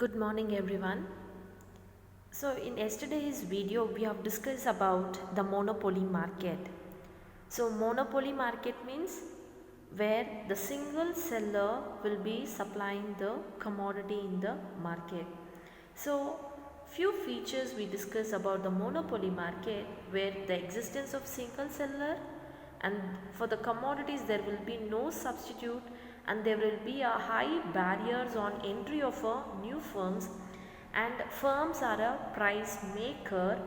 Good morning everyone. So in yesterday's video we have discussed about the monopoly market. So monopoly market means where the single seller will be supplying the commodity in the market. So few features we discuss about the monopoly market where the existence of single seller, and for the commodities there will be no substitute, and there will be a high barriers on entry of new firms, and firms are a price maker.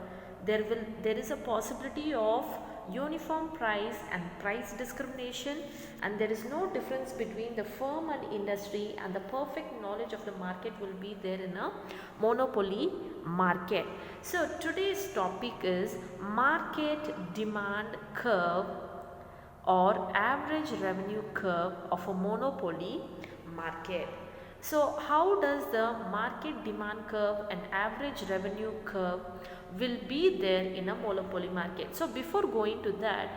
There is a possibility of uniform price and price discrimination, and there is no difference between the firm and industry, and the perfect knowledge of the market will be there in a monopoly market. So today's topic is market demand curve or average revenue curve of a monopoly market. So how does the market demand curve and average revenue curve will be there in a monopoly market? So before going to that,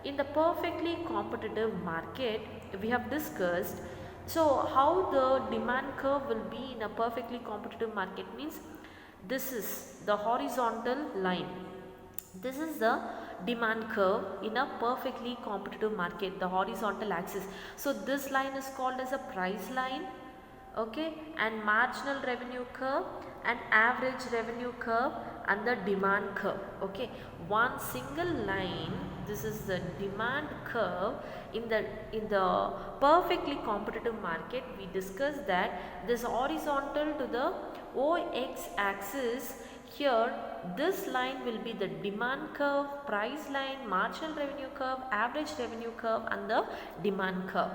in the perfectly competitive market we have discussed, so how the demand curve will be in a perfectly competitive market means this is the horizontal line. This is the demand curve in a perfectly competitive market, the horizontal axis. So this line is called as a price line, okay, and marginal revenue curve and average revenue curve and the demand curve, okay. One single line, this is the demand curve in the perfectly competitive market. We discussed that this horizontal to the OX axis, here this line will be the demand curve, price line, marginal revenue curve, average revenue curve and the demand curve.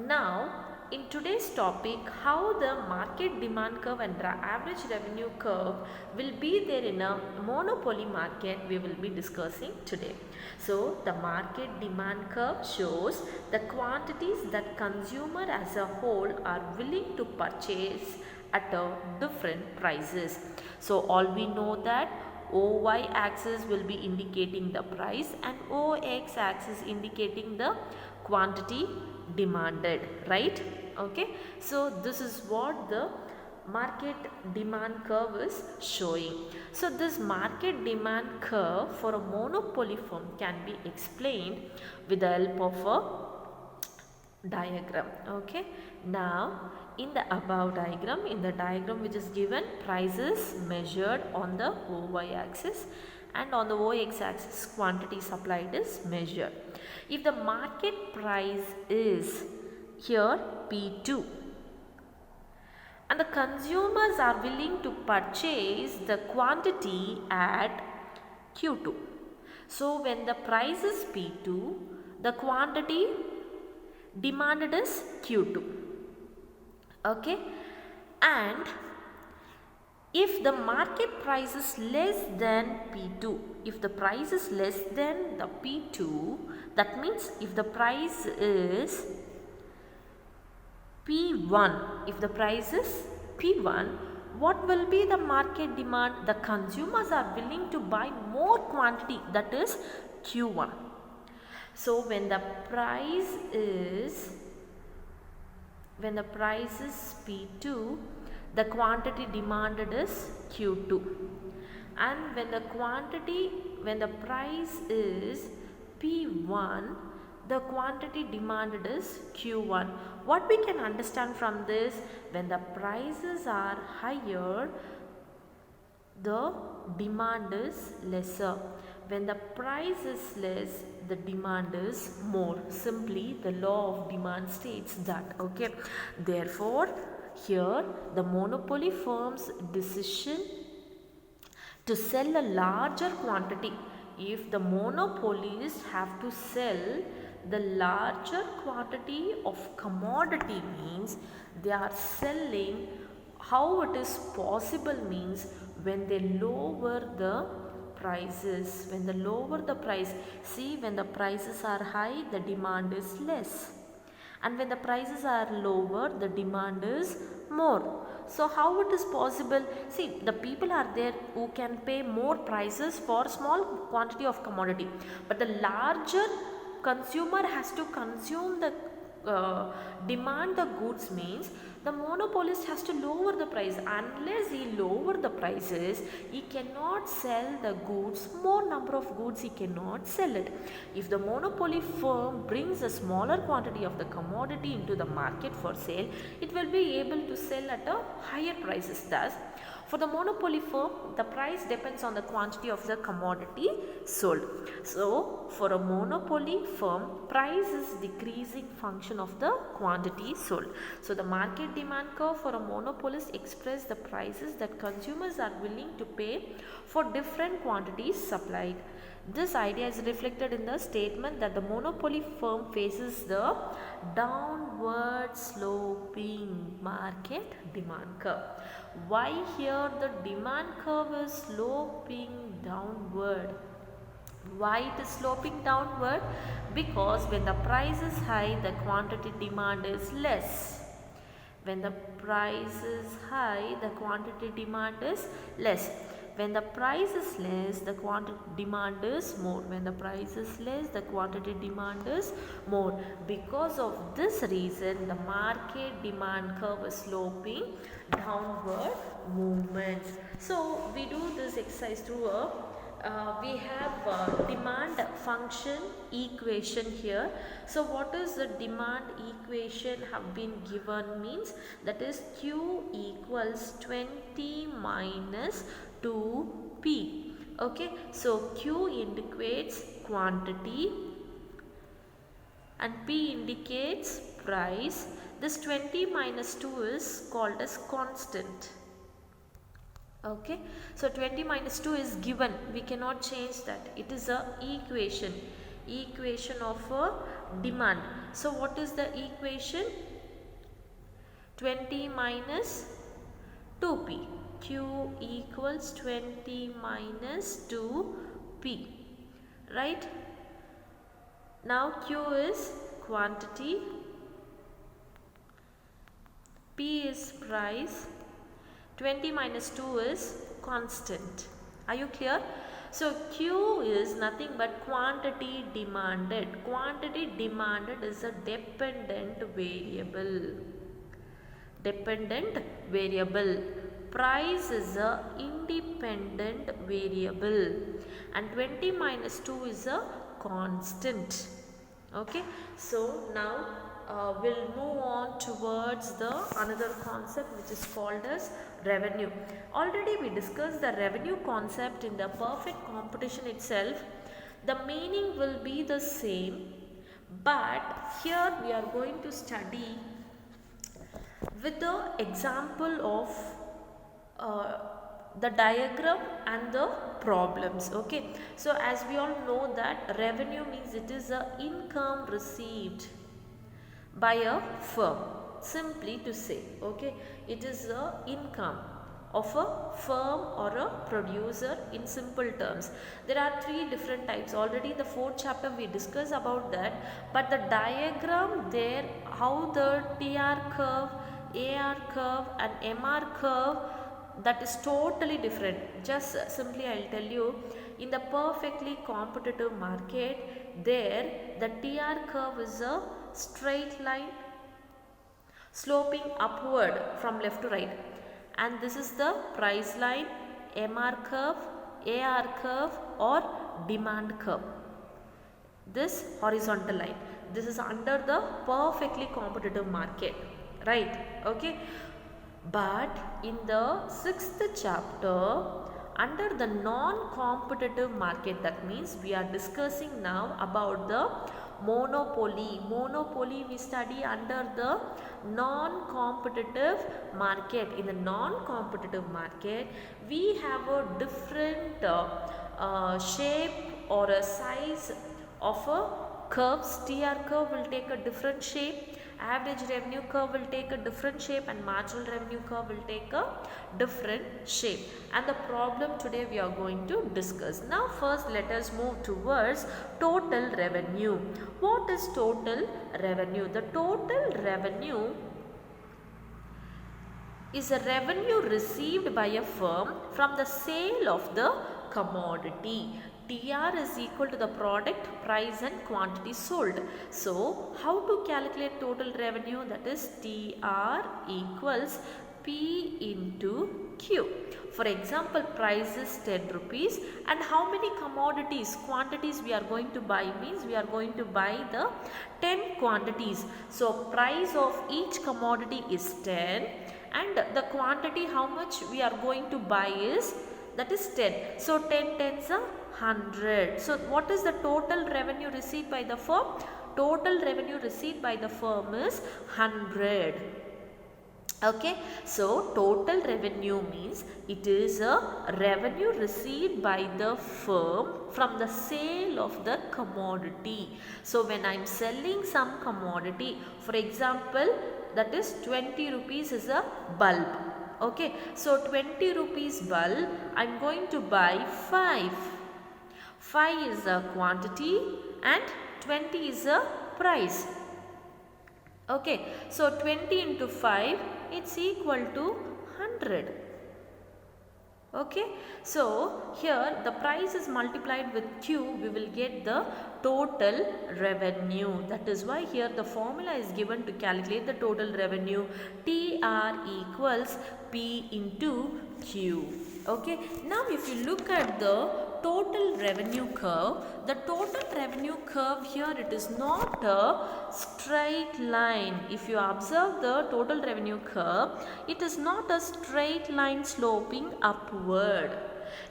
Now in today's topic, how the market demand curve and average revenue curve will be there in a monopoly market we will be discussing today. So the market demand curve shows the quantities that consumer as a whole are willing to purchase at different prices. So all we know that OY axis will be indicating the price and OX axis indicating the quantity demanded, right? Okay, so this is what the market demand curve is showing. So this market demand curve for a monopoly firm can be explained with the help of a diagram, okay. Now in the above diagram, in the diagram which is given, prices measured on the OY axis and on the OX axis quantity supplied is measured. If the market price is here P2 and the consumers are willing to purchase the quantity at Q2. So when the price is P2, the quantity demanded is Q2, okay. And if the market price is less than P2, if the price is less than the P2, that means if the price is P1, if the price is P1, what will be the market demand? The consumers are willing to buy more quantity, that is Q1. So when the price is P2, the quantity demanded is Q2, and when the price is P1, the quantity demanded is Q1. What we can understand from this, when the prices are higher, the demand is lesser. When the price is less, the demand is more. Simply the law of demand states that, okay. Therefore here the monopoly firm's decision to sell a larger quantity, if the monopolists have to sell the larger quantity of commodity, means they are selling, how it is possible means when they lower the prices. When they lower the price, see, when the prices are high the demand is less, and when the prices are lower the demand is more. So how it is possible? See, the people are there who can pay more prices for small quantity of commodity, but the larger consumer has to consume the demand the goods means the monopolist has to lower the price. Unless he lower the prices, he cannot sell the goods, more number of goods he cannot sell it. If the monopoly firm brings a smaller quantity of the commodity into the market for sale, it will be able to sell at a higher prices. Thus, for the monopoly firm, the price depends on the quantity of the commodity sold. So, for a monopoly firm, price is decreasing function of the quantity sold. So, the market demand curve for a monopolist express the prices that consumers are willing to pay for different quantities supplied. This idea is reflected in the statement that the monopoly firm faces the downward sloping market demand curve. Why here the demand curve is sloping downward? Why it is sloping downward? Because when the price is high, the quantity demand is less. When the price is high, the quantity demand is less. When the price is less, the quantity demand is more. When the price is less, the quantity demand is more. Because of this reason, the market demand curve is sloping downward movement. So, we do this exercise through we have a demand function equation here. So, what is the demand equation have been given means, that is Q equals 20 minus 2P. Okay, so Q indicates quantity and P indicates price. This 20 minus 2 is called as constant. Okay, so 20 minus 2 is given, we cannot change that. It is a equation of a demand. So what is the equation? 20 minus 2P. Q equals 20 minus 2P, right? Now Q is quantity, P is price, 20 minus 2 is constant. Are you clear? So Q is nothing but quantity demanded. Quantity demanded is a dependent variable. Price is a independent variable, and 20 minus 2 is a constant. Okay, so now we'll move on towards the another concept which is called as revenue. Already we discussed the revenue concept in the perfect competition itself. The meaning will be the same, but here we are going to study with the example of the diagram and the problems. Okay, so as we all know that revenue means it is a income received by a firm. Simply to say, okay, it is a income of a firm or a producer in simple terms. There are three different types. Already the fourth chapter we discussed about that, but the diagram there, how the TR curve, AR curve and MR curve, that is totally different. Just simply I will tell you, in the perfectly competitive market, there the TR curve is a straight line sloping upward from left to right, and this is the price line, MR curve, AR curve or demand curve. This horizontal line, this is under the perfectly competitive market, right? Okay, but in the sixth chapter, under the non-competitive market, that means we are discussing now about the monopoly. Monopoly we study under the non-competitive market. In the non-competitive market, we have a different shape or a size of a curves. TR curve will take a different shape, average revenue curve will take a different shape, and marginal revenue curve will take a different shape. And the problem today we are going to discuss. Now first let us move towards total revenue. What is total revenue? The total revenue is a revenue received by a firm from the sale of the commodity. TR is equal to the product price and quantity sold. So how to calculate total revenue? That is TR equals P into Q. For example, price is 10 rupees and how many commodities, quantities we are going to buy means we are going to buy the 10 quantities. So price of each commodity is 10 and the quantity how much we are going to buy is, that is 10. So 10 tens are 100. So what is the total revenue received by the firm? Total revenue received by the firm is 100. Okay, so total revenue means it is a revenue received by the firm from the sale of the commodity. So when I am selling some commodity, for example, that is 20 rupees is a bulb. Okay, so 20 rupees bulb, I am going to buy 5. 5 is a quantity and 20 is a price. Okay, so 20 into 5, it's equal to 100. Okay, so here the price is multiplied with Q, we will get the total revenue. That is why here the formula is given to calculate the total revenue. TR equals P into Q. Okay, now if you look at the total revenue curve, the total revenue curve here, it is not a straight line. If you observe the total revenue curve, it is not a straight line sloping upward.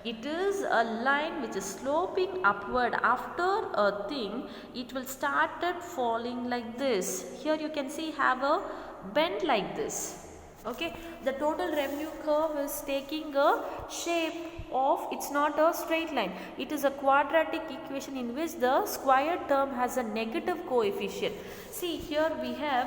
It is a line which is sloping upward. After a thing, it will started falling like this. Here you can see have a bend like this. Okay, the total revenue curve is taking a shape of, it's not a straight line, it is a quadratic equation in which the square term has a negative coefficient. See here we have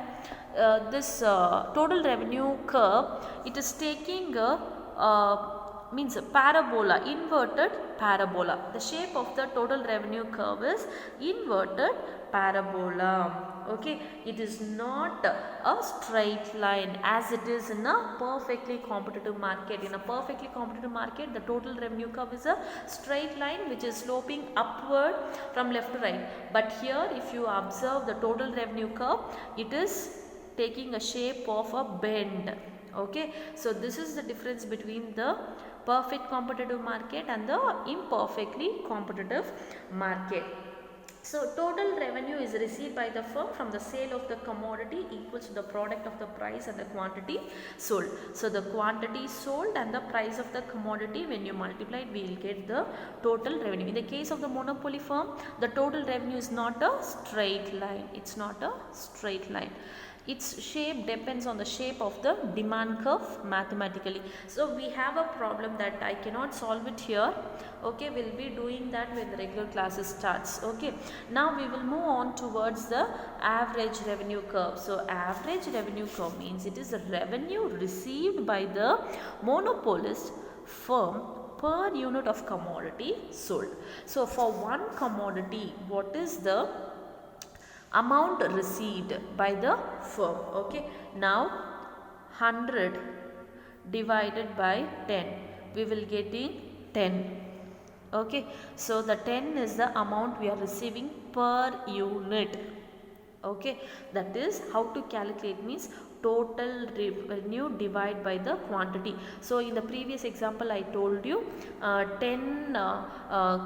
this total revenue curve, it is taking a means a parabola, inverted parabola. The shape of the total revenue curve is inverted parabola. Okay, it is not a straight line as it is in a perfectly competitive market. In a perfectly competitive market, the total revenue curve is a straight line which is sloping upward from left to right. But here if you observe the total revenue curve, it is taking a shape of a bend. Okay, so this is the difference between the perfect competitive market and the imperfectly competitive market. So total revenue is received by the firm from the sale of the commodity equals to the product of the price and the quantity sold. So the quantity sold and the price of the commodity, when you multiply it, we will get the total revenue. In the case of the monopoly firm, the total revenue is not a straight line. It's not a straight line. Its shape depends on the shape of the demand curve mathematically. So we have a problem that I cannot solve it here. Okay, we'll be doing that when the regular classes starts. Okay, now we will move on towards the average revenue curve. So average revenue curve means it is the revenue received by the monopolist firm per unit of commodity sold. So for one commodity, what is the amount received by the firm? Okay, now 100 divided by 10, we will get in 10. Okay, so the 10 is the amount we are receiving per unit. Okay, that is how to calculate, means total revenue divided by the quantity. So in the previous example I told you 10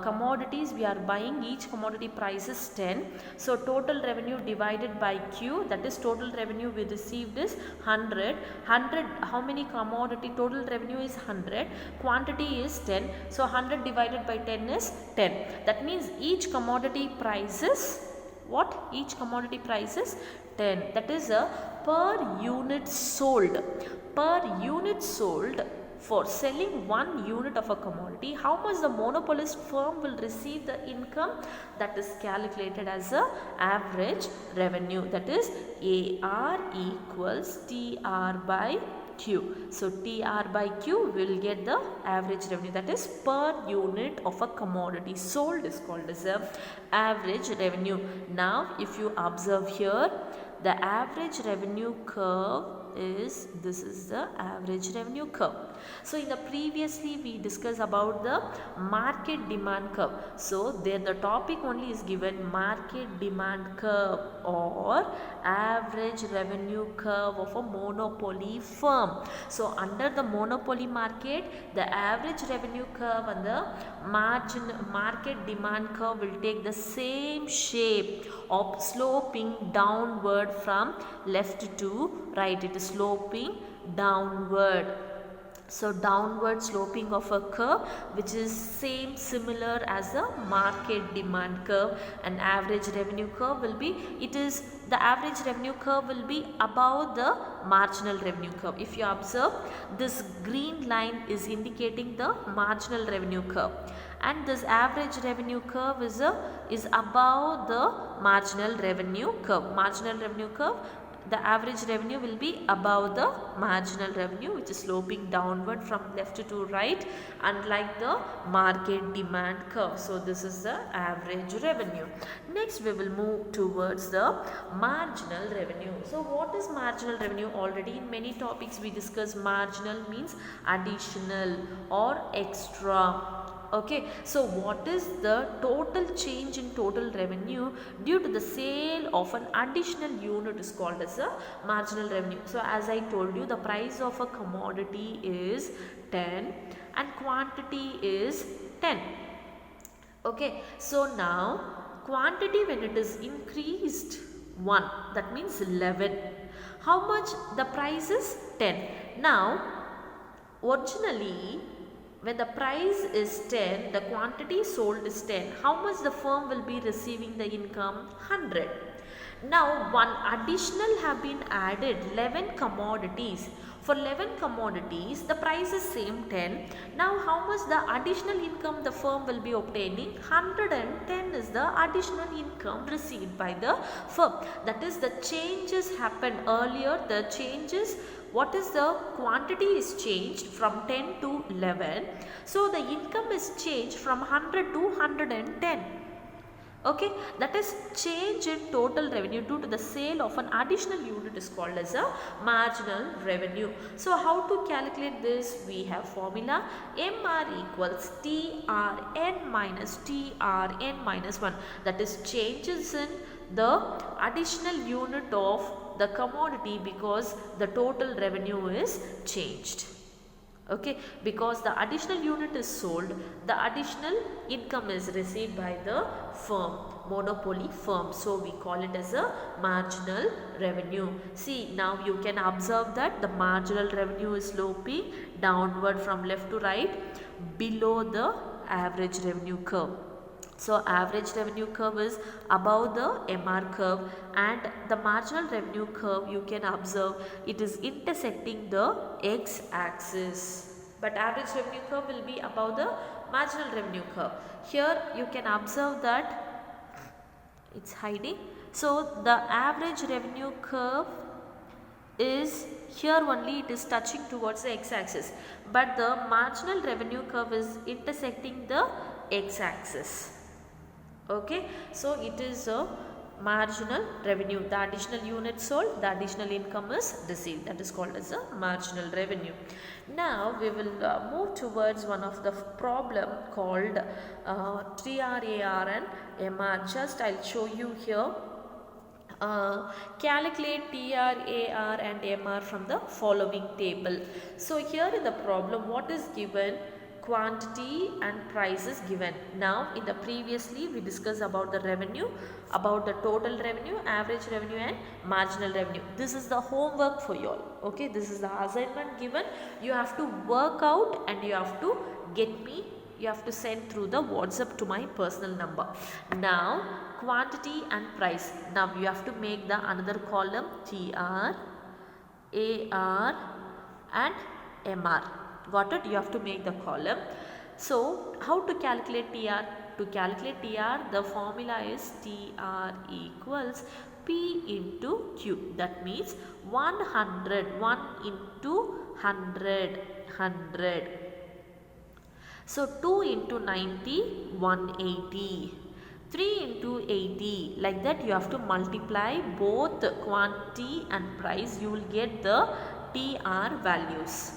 commodities we are buying, each commodity price is 10. So total revenue divided by Q, that is total revenue we received is 100. 100, how many commodity? Total revenue is 100, quantity is 10. So 100 divided by 10 is 10. That means each commodity price is what? Each commodity price is 10. That is a per unit sold. Per unit sold, for selling 1 unit of a commodity, how much the monopolist firm will receive the income? That is calculated as a average revenue. That is AR equals TR by Q. So TR by Q will get the average revenue, that is per unit of a commodity sold is called as a average revenue. Now if you observe here, the average revenue curve this is the average revenue curve. So in the previously we discussed about the market demand curve. So there the topic only is given market demand curve or average revenue curve of a monopoly firm. So under the monopoly market, the average revenue curve and the market demand curve will take the same shape of sloping downward from left to right. It is sloping downward. So downward sloping of a curve which is similar as the market demand curve, and average revenue curve will be, the average revenue curve will be above the marginal revenue curve. If you observe, this green line is indicating the marginal revenue curve, and this average revenue curve is above the marginal revenue curve. Marginal revenue curve, the average revenue will be above the marginal revenue, which is sloping downward from left to right, unlike the market demand curve. So this is the average revenue. Next we will move towards the marginal revenue. So what is marginal revenue? Already in many topics we discuss marginal means additional or extra. Okay, so what is the total change in total revenue due to the sale of an additional unit is called as a marginal revenue. So as I told you, the price of a commodity is 10 and quantity is 10. Okay, so now quantity, when it is increased 1, that means 11. How much? The price is 10. Now originally, when the price is 10, the quantity sold is 10. How much the firm will be receiving the income? 100. Now one additional have been added, 11 commodities. For 11 commodities, the price is same 10. Now how much the additional income the firm will be obtaining? 110 is the additional income received by the firm. That is, the changes happened earlier. The changes, what is the quantity is changed from 10 to 11. So the income is changed from 100 to 110. Okay, that is change in total revenue due to the sale of an additional unit is called as a marginal revenue. So how to calculate this? We have formula MR equals TRN minus TRN minus 1. That is changes in the additional unit of the commodity because the total revenue is changed. Okay, because the additional unit is sold, the additional income is received by the firm, monopoly firm. So we call it as a marginal revenue. See, now you can observe that the marginal revenue is sloping downward from left to right below the average revenue curve. So average revenue curve is above the MR curve, and the marginal revenue curve, you can observe it is intersecting the x-axis. But average revenue curve will be above the marginal revenue curve. Here you can observe that it's hiding. So the average revenue curve is here only, it is touching towards the x-axis. But the marginal revenue curve is intersecting the x-axis. Okay, so it is a marginal revenue. The additional unit sold, the additional income is received. That is called as a marginal revenue. Now we will move towards one of the problem called TRAR and MR. Just I'll show you here. Calculate TRAR and MR from the following table. So here in the problem, what is given? Quantity and price is given. Now in the previously we discussed about the revenue, about the total revenue, average revenue and marginal revenue. This is the homework for you all. Okay, this is the assignment given. You have to work out and you have to get me, you have to send through the WhatsApp to my personal number. Now quantity and price. Now you have to make the another column TR, AR and MR. Got it? You have to make the column. So how to calculate TR? To calculate TR, the formula is TR equals P into Q. That means 100, 1 into 100, 100. So 2 into 90, 180. 3 into 80, like that you have to multiply both quantity and price, you will get the TR values.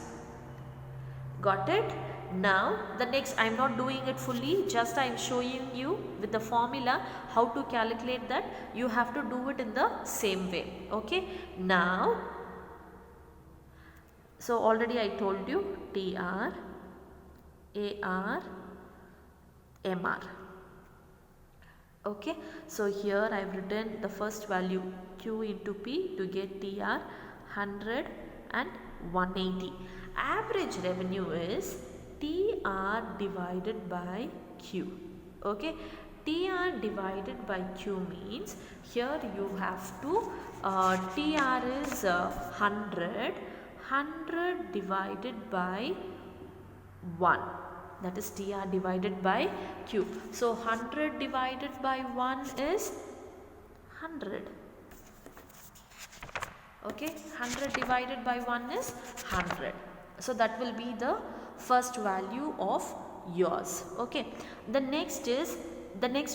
Got it? Now the next, I am not doing it fully, just I am showing you with the formula how to calculate that. You have to do it in the same way. Okay, now so already I told you TR, AR, MR. Okay, so here I have written the first value Q into P to get TR 100 and 180. Average revenue is TR divided by Q. Okay, TR divided by Q means here you have to TR is 100, 100 divided by 1, that is TR divided by Q. So 100 divided by 1 is 100. Okay, 100 divided by 1 is 100. So that will be the first value of yours. Okay, the next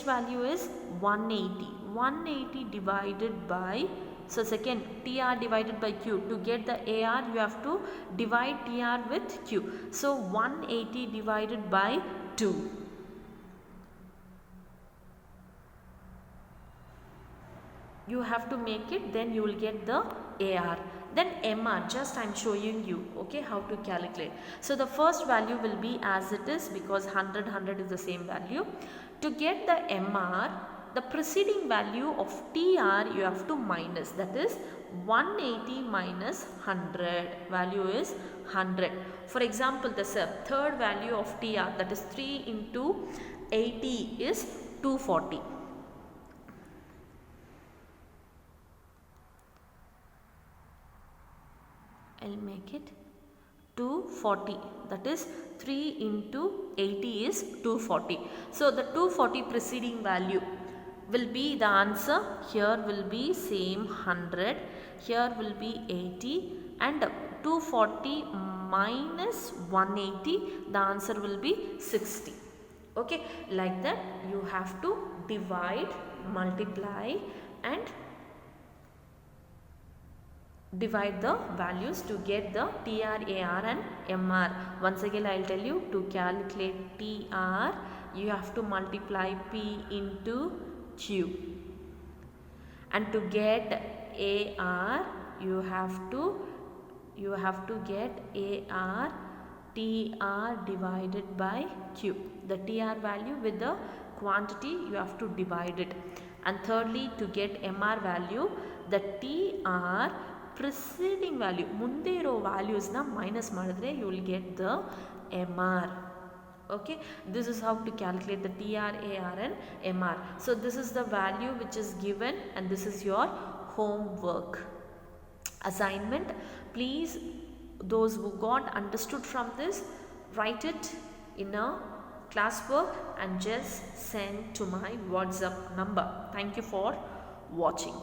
value is 180. 180 divided by, so second TR divided by Q. To get the AR you have to divide TR with Q. So 180 divided by 2. You have to make it, then you will get the AR. Then MR, just I am showing you, okay, how to calculate. So the first value will be as it is because 100, 100 is the same value. To get the MR, the preceding value of TR you have to minus, that is 180 minus 100, value is 100. For example, the third value of TR, that is 3 into 80 is 240. I'll make it 240, that is 3 into 80 is 240. So the 240 preceding value will be the answer. Here will be same 100, here will be 80, and 240 minus 180, the answer will be 60. Okay, like that you have to divide, multiply and divide the values to get the TR, AR and MR. Once again I will tell you, to calculate TR you have to multiply P into Q, and to get AR you have to get AR TR divided by Q. The TR value with the quantity you have to divide it. And thirdly, to get MR value, the TR preceding value ಮುಂದೆ ಇರೋ values ನ minus ಮಾಡಿದ್ರೆ you will get the MR. Okay, this is how to calculate the TR, AR and MR. So this is the value which is given, and this is your homework assignment. Please, those who got understood from this, write it in a classwork and just send to my WhatsApp number. Thank you for watching.